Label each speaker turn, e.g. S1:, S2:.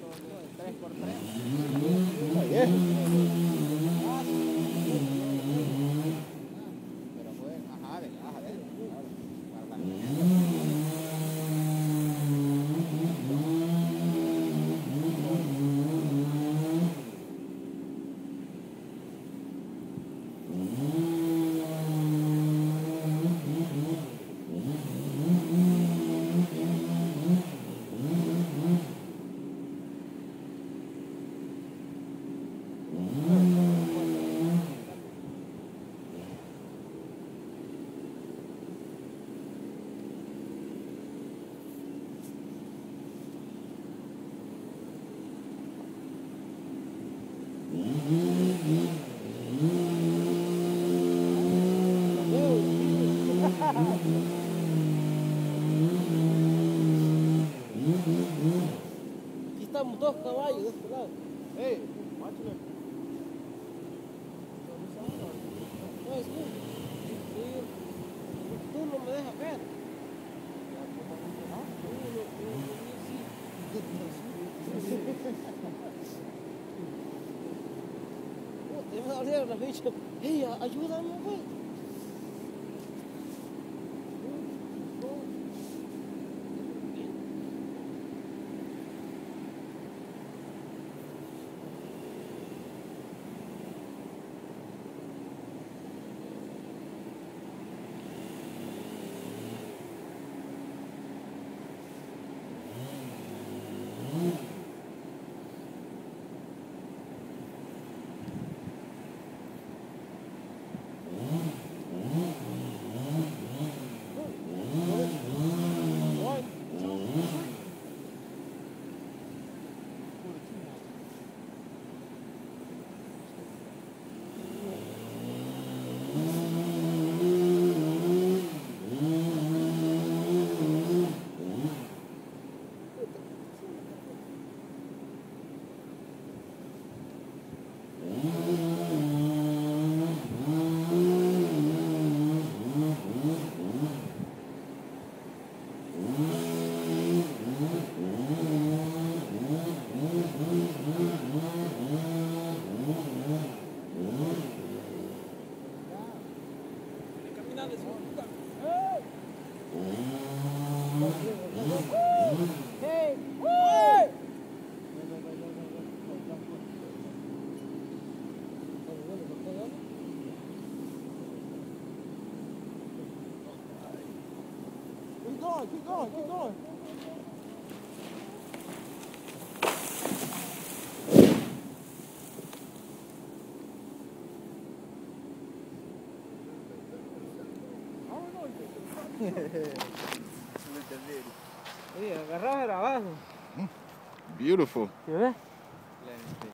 S1: cuarto de 3x3.
S2: Está bien.
S1: Pero fue, ajá, de caja de él.
S3: Aquí estamos 2 caballos de este lado. No, es tú. Sí. Tú no me dejas ver. Te me abrieron la bicha. Hey, ayúdame, güey. Hey! Hey! Keep going, keep going, keep going. Sí, agarraba abajo.
S2: Beautiful.
S3: ¿Sí ves?